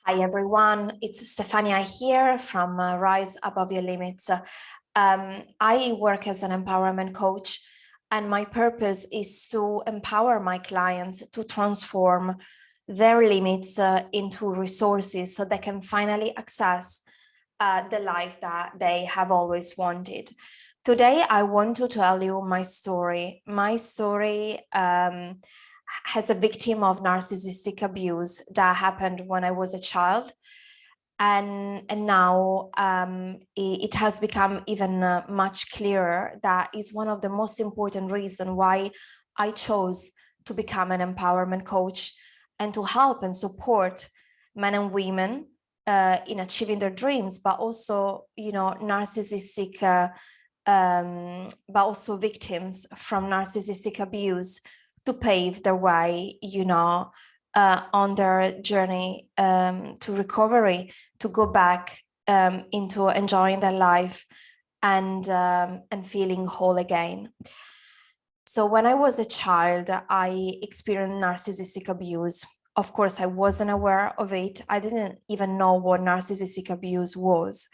Hi everyone, it's Stefania here from Rise Above Your Limits. I work as an empowerment coach, and my purpose is to empower my clients to transform their limits into resources so they can finally access the life that they have always wanted. Today, I want to tell you my story. My story has a victim of narcissistic abuse that happened when I was a child. And now it has become even much clearer that is one of the most important reasons why I chose to become an empowerment coach and to help and support men and women in achieving their dreams, but also, narcissistic, but also victims from narcissistic abuse to pave their way, on their journey to recovery, to go back into enjoying their life and feeling whole again. So when I was a child, I experienced narcissistic abuse. Of course, I wasn't aware of it. I didn't even know what narcissistic abuse was.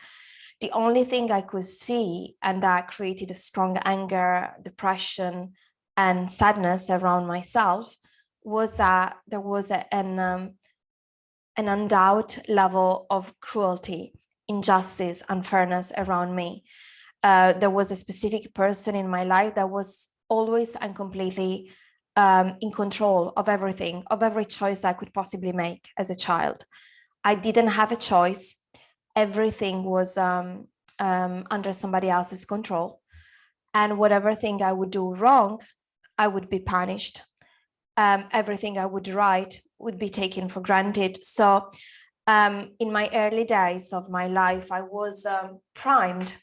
The only thing I could see, and that created a strong anger, depression, and sadness around myself, was that there was an undoubted level of cruelty, injustice, unfairness around me. There was a specific person in my life that was always and completely in control of everything, of every choice I could possibly make as a child. I didn't have a choice. Everything was under somebody else's control. And whatever thing I would do wrong, I would be punished. Everything I would write would be taken for granted. So in my early days of my life, I was primed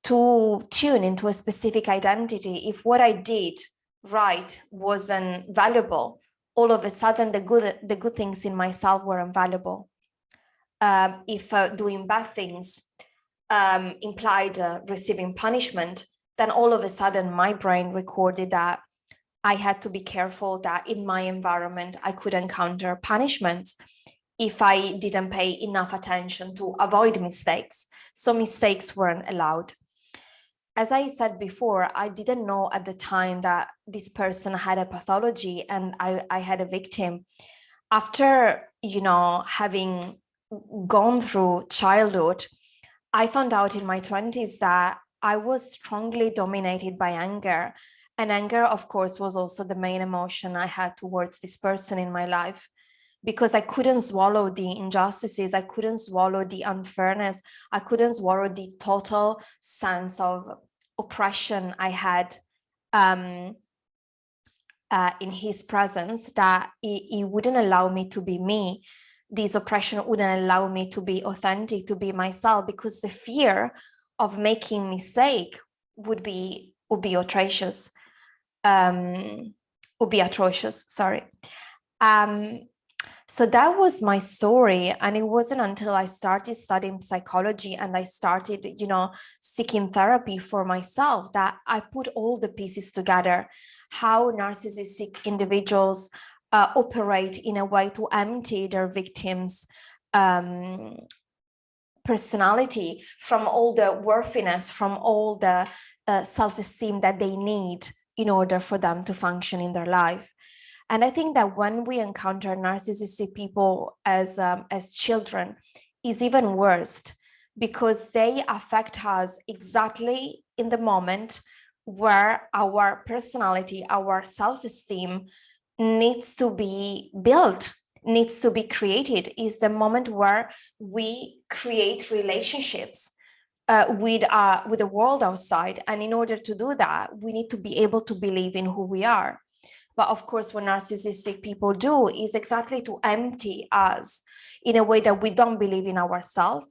to tune into a specific identity. If what I did right wasn't valuable, all of a sudden the good things in myself were invaluable. If doing bad things implied receiving punishment, then all of a sudden my brain recorded that I had to be careful that in my environment I could encounter punishments if I didn't pay enough attention to avoid mistakes. So mistakes weren't allowed. As I said before, I didn't know at the time that this person had a pathology and I had a victim. After, having gone through childhood, I found out in my 20s that I was strongly dominated by anger. And anger, of course, was also the main emotion I had towards this person in my life, because I couldn't swallow the injustices. I couldn't swallow the unfairness. I couldn't swallow the total sense of oppression I had in his presence, that he wouldn't allow me to be me. This oppression wouldn't allow me to be authentic, to be myself, because the fear of making mistake would be atrocious. Sorry. So that was my story. And it wasn't until I started studying psychology and I started, seeking therapy for myself that I put all the pieces together, how narcissistic individuals operate in a way to empty their victims' personality from all the worthiness, from all the self-esteem that they need in order for them to function in their life. And I think that when we encounter narcissistic people as children, is even worse, because they affect us exactly in the moment where our personality, our self-esteem needs to be built, needs to be created. Is the moment where we create relationships with the world outside. And in order to do that, we need to be able to believe in who we are. But of course, what narcissistic people do is exactly to empty us in a way that we don't believe in ourselves,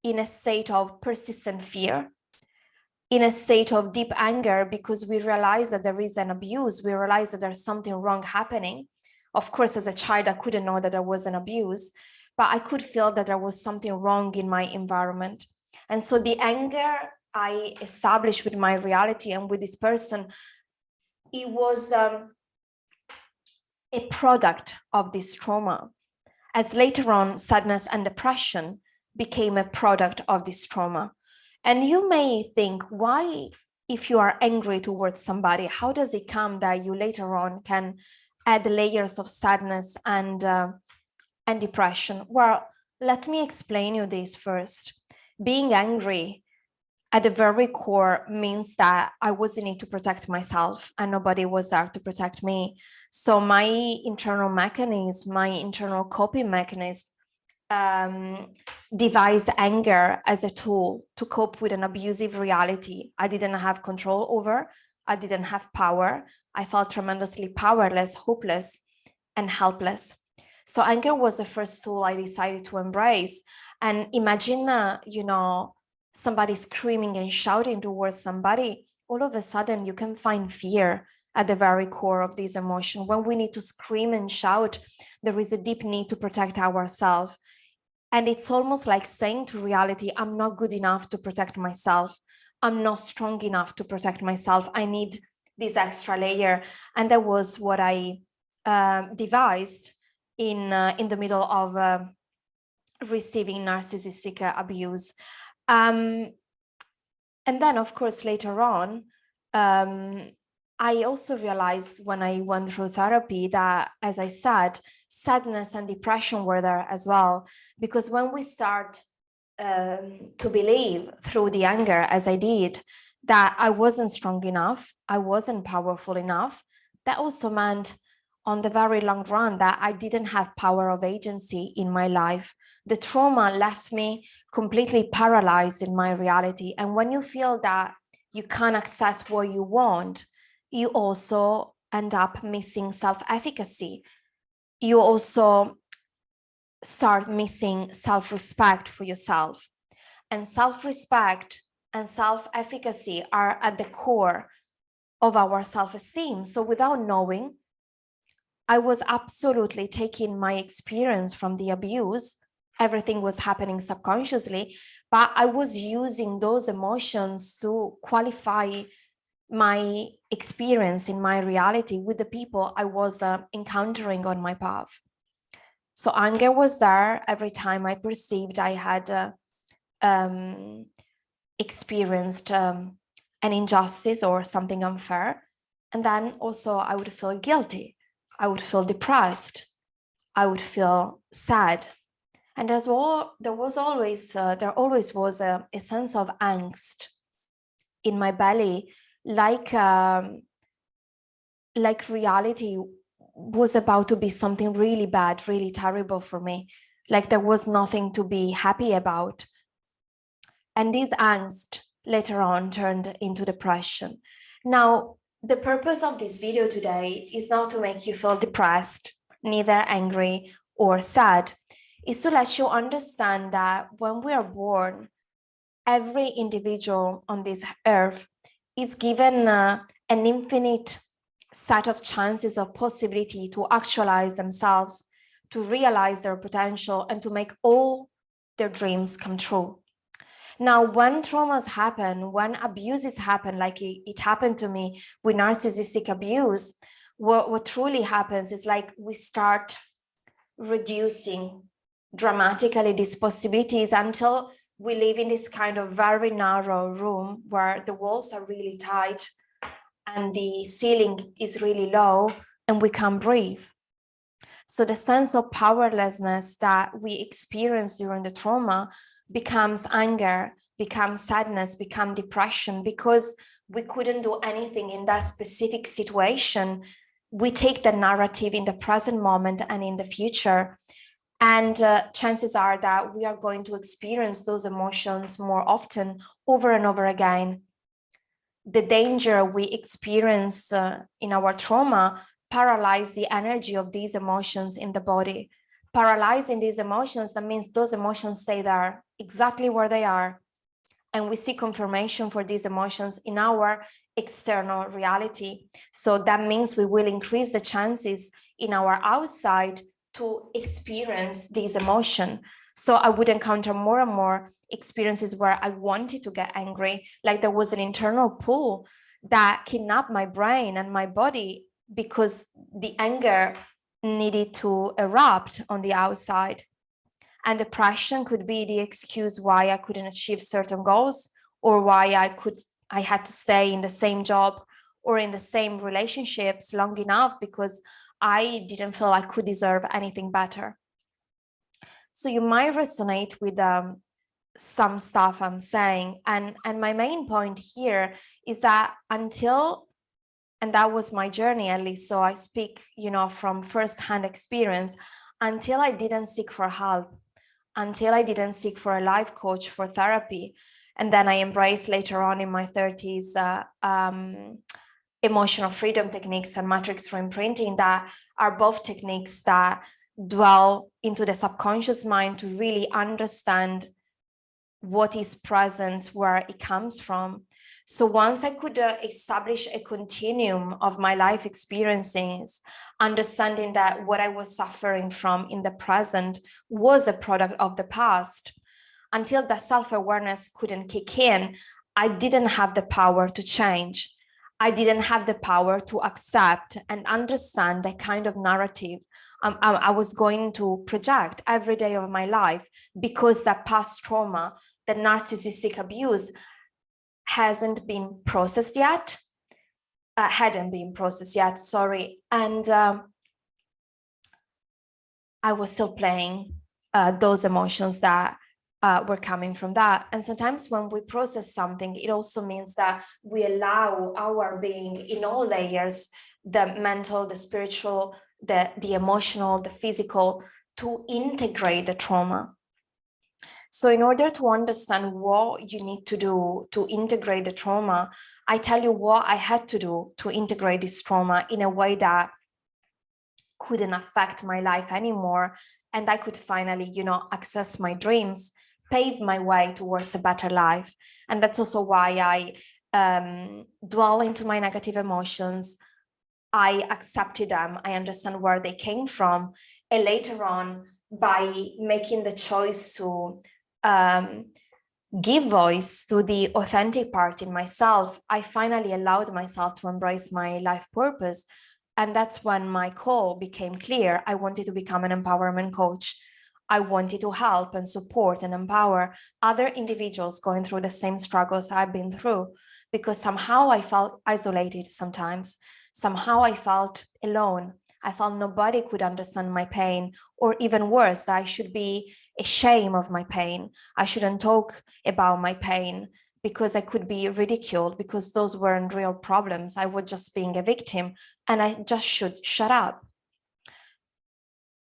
in a state of persistent fear, in a state of deep anger, because we realize that there is an abuse. We realize that there's something wrong happening. Of course, as a child, I couldn't know that there was an abuse, but I could feel that there was something wrong in my environment. And so the anger I established with my reality and with this person, it was a product of this trauma. as later on sadness and depression became a product of this trauma. And you may think, why, if you are angry towards somebody, how does it come that you later on can add layers of sadness and depression? Well, let me explain you this first. Being angry at the very core means that I was in it to protect myself and nobody was there to protect me. So my internal mechanism, my internal coping mechanism, devised anger as a tool to cope with an abusive reality I didn't have control over. I didn't have power. I felt tremendously powerless, hopeless, and helpless. So anger was the first tool I decided to embrace. And imagine, somebody screaming and shouting towards somebody. All of a sudden, you can find fear at the very core of this emotion. When we need to scream and shout, there is a deep need to protect ourselves. And it's almost like saying to reality, I'm not good enough to protect myself. I'm not strong enough to protect myself. I need this extra layer. And that was what I devised in the middle of receiving narcissistic abuse. And then, of course, later on, I also realized when I went through therapy that, as I said, sadness and depression were there as well. Because when we start to believe through the anger, as I did, that I wasn't strong enough, I wasn't powerful enough, that also meant on the very long run that I didn't have power of agency in my life. The trauma left me completely paralyzed in my reality. And when you feel that you can't access what you want, you also end up missing self-efficacy. You also start missing self-respect for yourself. And self-respect and self-efficacy are at the core of our self-esteem. So without knowing, I was absolutely taking my experience from the abuse. Everything was happening subconsciously, but I was using those emotions to qualify my experience in my reality with the people I was encountering on my path. So anger was there every time I perceived I had experienced an injustice or something unfair. And then also I would feel guilty. I would feel depressed. I would feel sad. And there always was a sense of angst in my belly, like reality was about to be something really bad, really terrible for me. Like there was nothing to be happy about. And this angst later on turned into depression. Now, the purpose of this video today is not to make you feel depressed, neither angry or sad. It's to let you understand that when we are born, every individual on this earth is given an infinite set of chances of possibility to actualize themselves, to realize their potential, and to make all their dreams come true. Now, when traumas happen, when abuses happen, like it happened to me with narcissistic abuse, what truly happens is like we start reducing dramatically these possibilities until we live in this kind of very narrow room where the walls are really tight and the ceiling is really low and we can't breathe. So the sense of powerlessness that we experience during the trauma becomes anger, becomes sadness, becomes depression, because we couldn't do anything in that specific situation. We take the narrative in the present moment and in the future. And chances are that we are going to experience those emotions more often, over and over again. The danger we experience in our trauma paralyze the energy of these emotions in the body. Paralyzing these emotions, that means those emotions stay there exactly where they are. And we see confirmation for these emotions in our external reality. So that means we will increase the chances in our outside to experience these emotions. So I would encounter more and more experiences where I wanted to get angry, like there was an internal pull that kidnapped my brain and my body, because the anger needed to erupt on the outside. And depression could be the excuse why I couldn't achieve certain goals, or why I had to stay in the same job or in the same relationships long enough because I didn't feel I could deserve anything better. So you might resonate with some stuff I'm saying. And my main point here is that and that was my journey, at least, so I speak, from firsthand experience, until I didn't seek for help, until I didn't seek for a life coach, for therapy. And then I embraced later on in my 30s emotional freedom techniques and matrix for imprinting, that are both techniques that dwell into the subconscious mind to really understand what is present, where it comes from. So once I could establish a continuum of my life experiences, understanding that what I was suffering from in the present was a product of the past, until the self-awareness couldn't kick in, I didn't have the power to change. I didn't have the power to accept and understand the kind of narrative I was going to project every day of my life, because that past trauma, that narcissistic abuse, hadn't been processed yet, sorry. And I was still playing those emotions that were coming from that. And sometimes when we process something, it also means that we allow our being in all layers, the mental, the spiritual, the emotional, the physical, to integrate the trauma. So in order to understand what you need to do to integrate the trauma, I tell you what I had to do to integrate this trauma in a way that couldn't affect my life anymore. And I could finally, access my dreams, pave my way towards a better life. And that's also why I dwell into my negative emotions. I accepted them. I understand where they came from. And later on, by making the choice to give voice to the authentic part in myself, I finally allowed myself to embrace my life purpose. And that's when my call became clear. I wanted to become an empowerment coach. I wanted to help and support and empower other individuals going through the same struggles I've been through, because somehow I felt isolated sometimes. Somehow I felt alone. I felt nobody could understand my pain, or even worse, that I should be ashamed of my pain. I shouldn't talk about my pain because I could be ridiculed, because those weren't real problems. I was just being a victim, and I just should shut up.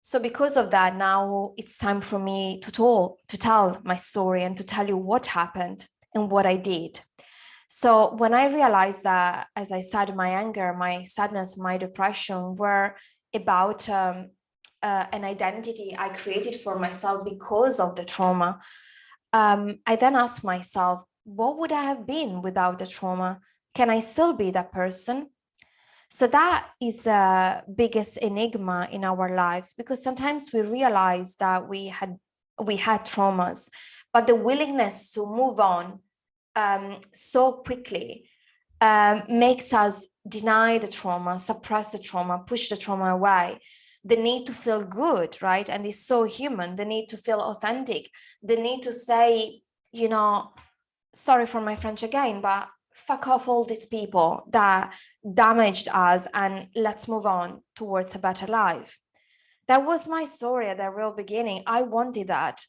So because of that, now it's time for me to tell my story and to tell you what happened and what I did. So when I realized that, as I said, my anger, my sadness, my depression were about an identity I created for myself because of the trauma, I then asked myself, what would I have been without the trauma? Can I still be that person? So that is the biggest enigma in our lives, because sometimes we realize that we had traumas, but the willingness to move on so quickly makes us deny the trauma, suppress the trauma, push the trauma away. The need to feel good, right? And it's so human. The need to feel authentic. The need to say, sorry for my French again, but fuck off all these people that damaged us, and let's move on towards a better life. That was my story at the real beginning. I wanted that.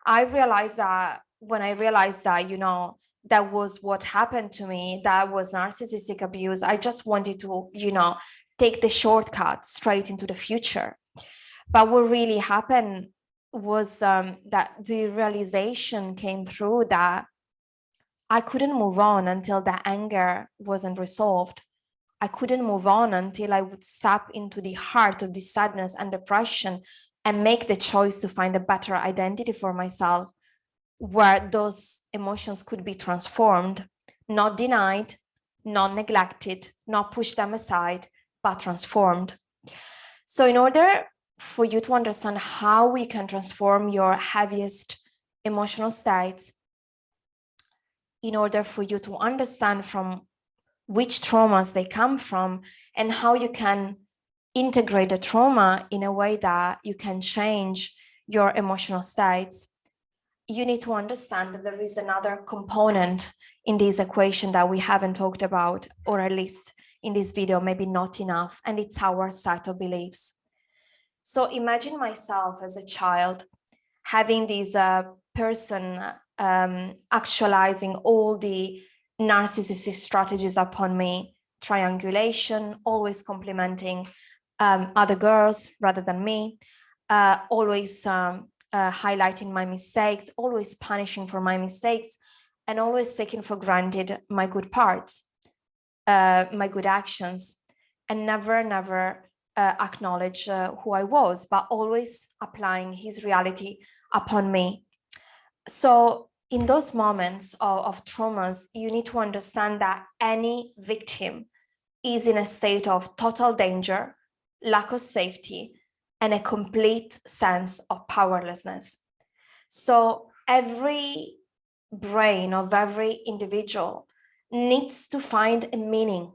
I realized that when I realized that, that was what happened to me, that was narcissistic abuse. I just wanted to, take the shortcut straight into the future. But what really happened was that the realization came through that I couldn't move on until the anger wasn't resolved. I couldn't move on until I would step into the heart of the sadness and depression and make the choice to find a better identity for myself, where those emotions could be transformed, not denied, not neglected, not pushed them aside, but transformed. So in order for you to understand how we can transform your heaviest emotional states, in order for you to understand from which traumas they come from and how you can integrate the trauma in a way that you can change your emotional states, you need to understand that there is another component in this equation that we haven't talked about, or at least in this video, maybe not enough, and it's our set of beliefs. So imagine myself as a child having this person actualizing all the narcissistic strategies upon me, triangulation, always complimenting other girls rather than me, always highlighting my mistakes, always punishing for my mistakes, and always taking for granted my good parts, my good actions, and never acknowledge who I was, but always applying his reality upon me. So in those moments of traumas, you need to understand that any victim is in a state of total danger, lack of safety, and a complete sense of powerlessness. So every brain of every individual needs to find a meaning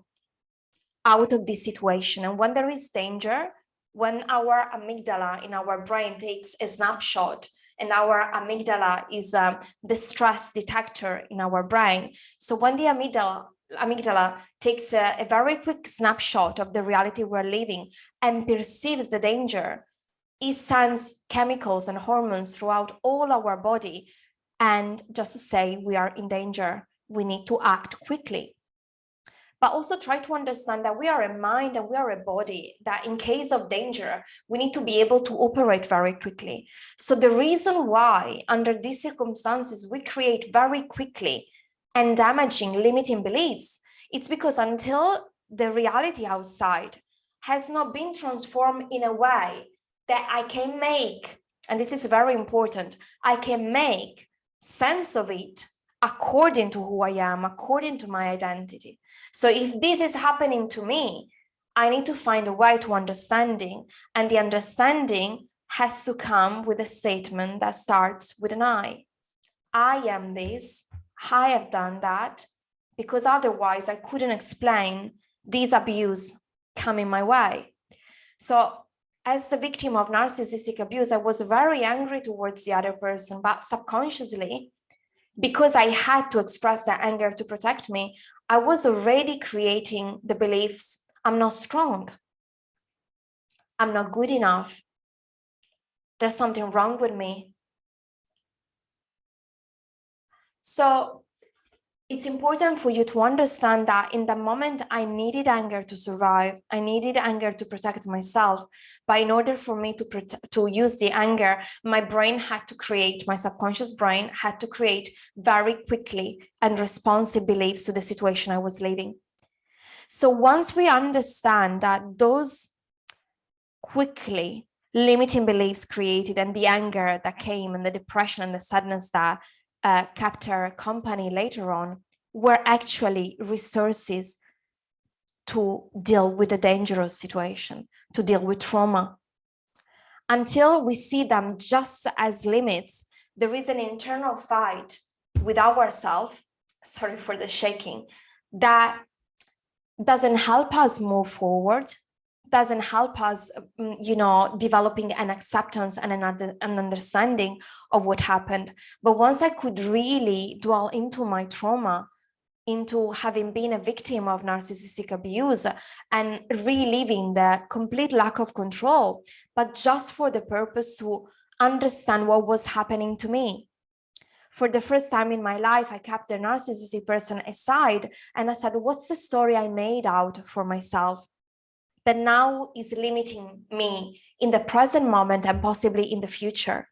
out of this situation. And when there is danger, when our amygdala in our brain takes a snapshot, and our amygdala is the stress detector in our brain. So when the amygdala takes a very quick snapshot of the reality we're living and perceives the danger, it sends chemicals and hormones throughout all our body. And just to say we are in danger, we need to act quickly. But also try to understand that we are a mind and we are a body, that in case of danger, we need to be able to operate very quickly. So the reason why under these circumstances, we create very quickly and damaging limiting beliefs, it's because until the reality outside has not been transformed in a way that I can make, and this is very important, I can make sense of it according to who I am, according to my identity. So if this is happening to me, I need to find a way to understanding, and the understanding has to come with a statement that starts with an I. I am this, I have done that, because otherwise I couldn't explain this abuse coming my way. So as the victim of narcissistic abuse, I was very angry towards the other person, but subconsciously, because I had to express that anger to protect me, I was already creating the beliefs, I'm not strong, I'm not good enough, there's something wrong with me. So it's important for you to understand that in the moment I needed anger to survive, I needed anger to protect myself, but in order for me to use the anger, my brain had to create, my subconscious brain had to create very quickly and responsive beliefs to the situation I was living. So once we understand that those quickly limiting beliefs created and the anger that came and the depression and the sadness that kept her company later on were actually resources to deal with a dangerous situation, to deal with trauma. Until we see them just as limits, there is an internal fight with ourselves, sorry for the shaking, that doesn't help us move forward, doesn't help us, developing an acceptance and an understanding of what happened. But once I could really dwell into my trauma, into having been a victim of narcissistic abuse and reliving the complete lack of control, but just for the purpose to understand what was happening to me. For the first time in my life, I kept the narcissistic person aside and I said, what's the story I made out for myself that now is limiting me in the present moment and possibly in the future?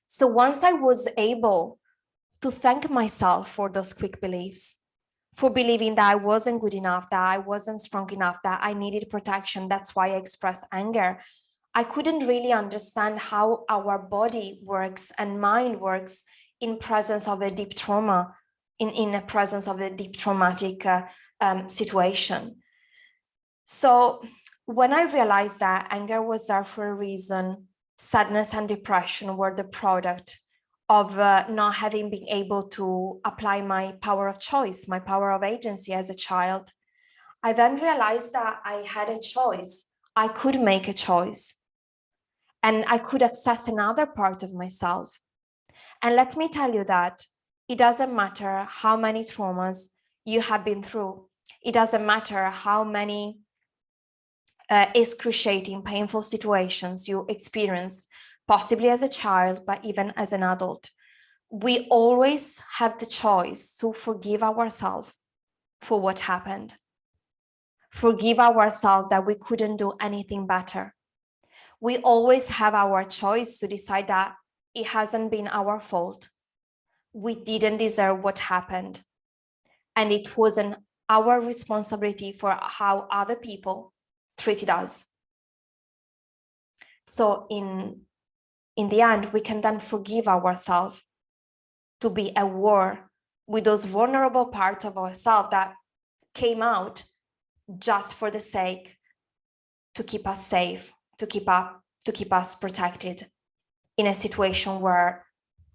So once I was able to thank myself for those quick beliefs, for believing that I wasn't good enough, that I wasn't strong enough, that I needed protection, that's why I expressed anger, I couldn't really understand how our body works and mind works in presence of a deep trauma, in a presence of a deep traumatic situation. So when I realized that anger was there for a reason, sadness and depression were the product of not having been able to apply my power of choice, my power of agency as a child, I then realized that I had a choice. I could make a choice, and I could access another part of myself. And let me tell you that it doesn't matter how many traumas you have been through. It doesn't matter how many excruciating, painful situations you experienced, possibly as a child, but even as an adult. We always have the choice to forgive ourselves for what happened. Forgive ourselves that we couldn't do anything better. We always have our choice to decide that it hasn't been our fault. We didn't deserve what happened. And it wasn't our responsibility for how other people treated us. So in the end, we can then forgive ourselves to be at war with those vulnerable parts of ourselves that came out just for the sake to keep us safe, to keep us protected in a situation where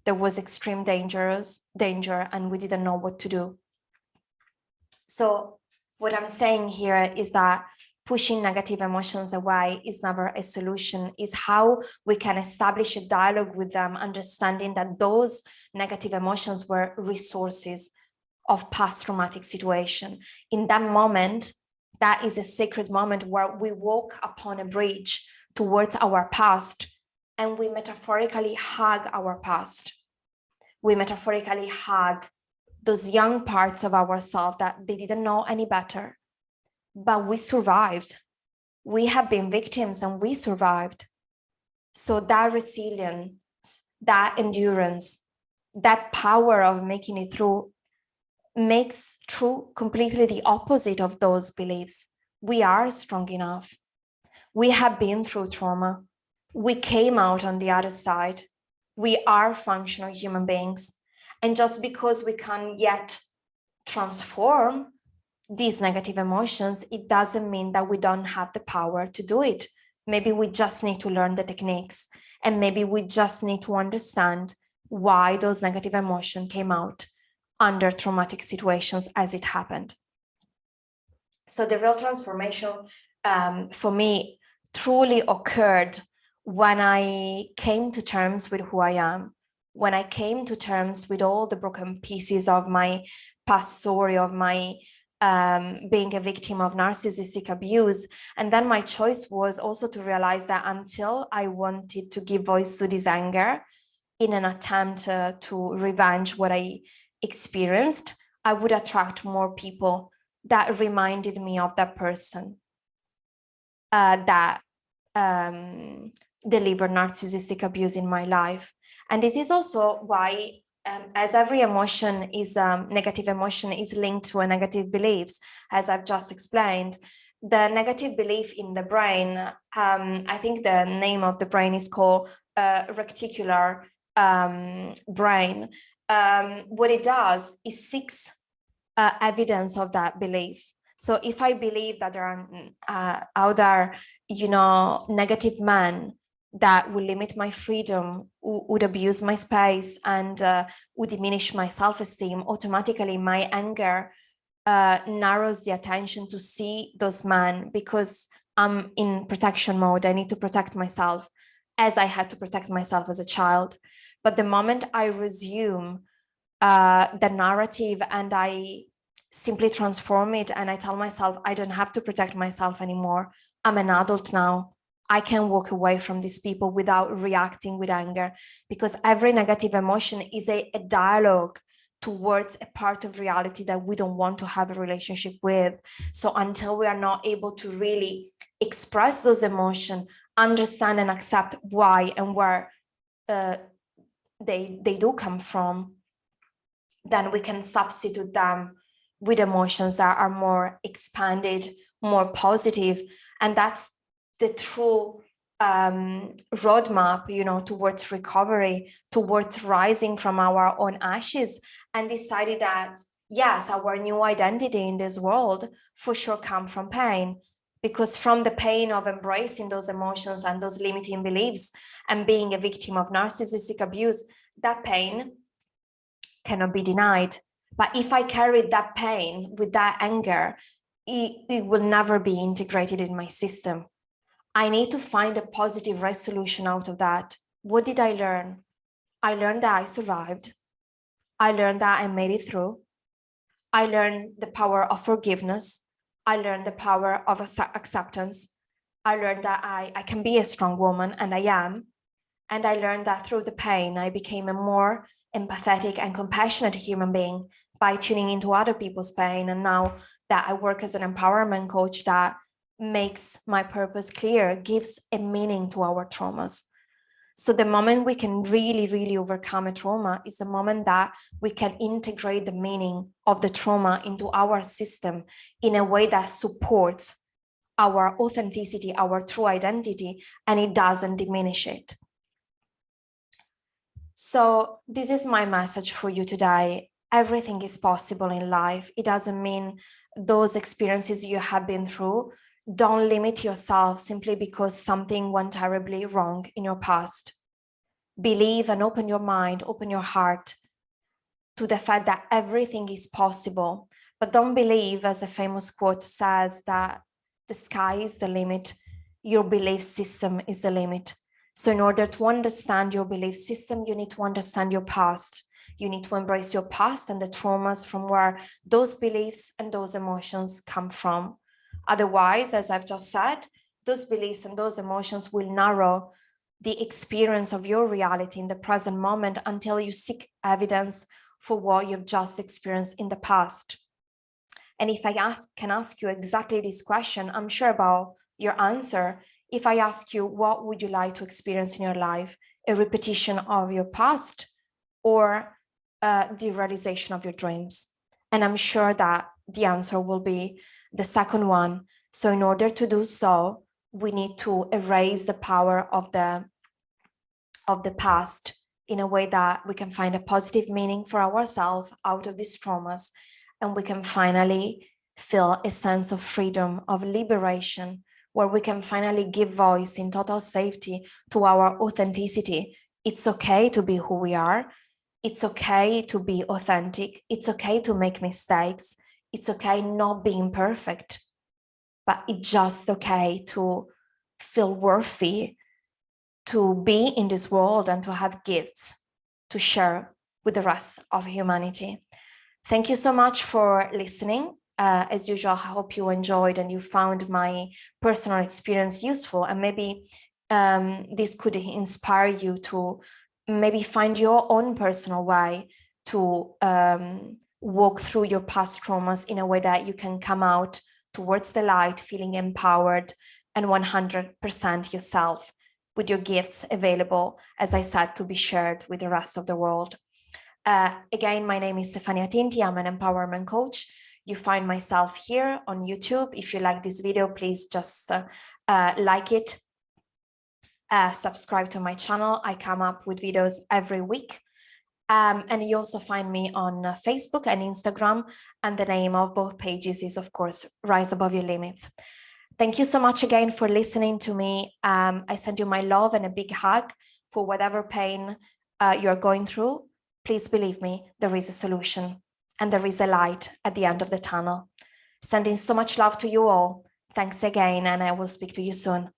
there was extreme danger and we didn't know what to do. So what I'm saying here is that pushing negative emotions away is never a solution. Is how we can establish a dialogue with them, understanding that those negative emotions were resources of past traumatic situation. In that moment, that is a sacred moment where we walk upon a bridge towards our past, and we metaphorically hug our past. We metaphorically hug those young parts of ourselves that they didn't know any better, but we survived. We have been victims and we survived. So that resilience, that endurance, that power of making it through makes true completely the opposite of those beliefs. We are strong enough. We have been through trauma. We came out on the other side. We are functional human beings. And just because we can't yet transform these negative emotions, it doesn't mean that we don't have the power to do it. Maybe we just need to learn the techniques, and maybe we just need to understand why those negative emotions came out under traumatic situations as it happened. So the real transformation for me truly occurred when I came to terms with who I am, when I came to terms with all the broken pieces of my past story, of my being a victim of narcissistic abuse. And then my choice was also to realize that until I wanted to give voice to this anger in an attempt to revenge what I experienced, I would attract more people that reminded me of that person that delivered narcissistic abuse in my life. And this is also why, as every emotion is negative emotion is linked to a negative beliefs, as I've just explained, the negative belief in the brain, I think the name of the brain is called reticular brain. What it does is seeks evidence of that belief. So if I believe that there are other, negative men that will limit my freedom, would abuse my space, and would diminish my self-esteem, automatically my anger narrows the attention to see those men, because I'm in protection mode. I need to protect myself, as I had to protect myself as a child. But the moment I resume the narrative and I simply transform it, and I tell myself, I don't have to protect myself anymore. I'm an adult now. I can walk away from these people without reacting with anger, because every negative emotion is a dialogue towards a part of reality that we don't want to have a relationship with. So until we are not able to really express those emotions, understand and accept why and where they do come from, then we can substitute them with emotions that are more expanded, more positive. And that's the true roadmap, towards recovery, towards rising from our own ashes, and decided that, yes, our new identity in this world for sure comes from pain, because from the pain of embracing those emotions and those limiting beliefs and being a victim of narcissistic abuse, that pain cannot be denied. But if I carry that pain with that anger, it will never be integrated in my system. I need to find a positive resolution out of that. What did I learn? I learned that I survived. I learned that I made it through. I learned the power of forgiveness. I learned the power of acceptance. I learned that I can be a strong woman, and I am. And I learned that through the pain, I became a more empathetic and compassionate human being by tuning into other people's pain. And now that I work as an empowerment coach, that makes my purpose clear, gives a meaning to our traumas. So the moment we can really, really overcome a trauma is the moment that we can integrate the meaning of the trauma into our system in a way that supports our authenticity, our true identity, and it doesn't diminish it. So this is my message for you today. Everything is possible in life. It doesn't mean those experiences you have been through. Don't limit yourself simply because something went terribly wrong in your past. Believe and open your mind, open your heart to the fact that everything is possible. But don't believe, as a famous quote says, that the sky is the limit. Your belief system is the limit. So in order to understand your belief system, you need to understand your past. You need to embrace your past and the traumas from where those beliefs and those emotions come from. Otherwise, as I've just said, those beliefs and those emotions will narrow the experience of your reality in the present moment until you seek evidence for what you've just experienced in the past. And if I can ask you exactly this question, I'm sure about your answer. If I ask you, what would you like to experience in your life? A repetition of your past or the realization of your dreams? And I'm sure that the answer will be the second one. So in order to do so, we need to erase the power of the past in a way that we can find a positive meaning for ourselves out of these traumas, and we can finally feel a sense of freedom, of liberation, where we can finally give voice in total safety to our authenticity. It's okay to be who we are. It's okay to be authentic. It's okay to make mistakes. It's okay not being perfect, but it's just okay to feel worthy, to be in this world and to have gifts to share with the rest of humanity. Thank you so much for listening. As usual, I hope you enjoyed and you found my personal experience useful, and maybe this could inspire you to maybe find your own personal way to walk through your past traumas in a way that you can come out towards the light, feeling empowered and 100% yourself, with your gifts available, as I said, to be shared with the rest of the world. Again, my name is Stefania Tinti. I'm an empowerment coach. You find myself here on YouTube. If you like this video, please just like it, subscribe to my channel. I come up with videos every week. And you also find me on Facebook and Instagram. And the name of both pages is, of course, Rise Above Your Limits. Thank you so much again for listening to me. I send you my love and a big hug for whatever pain you're going through. Please believe me, there is a solution and there is a light at the end of the tunnel. Sending so much love to you all. Thanks again, and I will speak to you soon.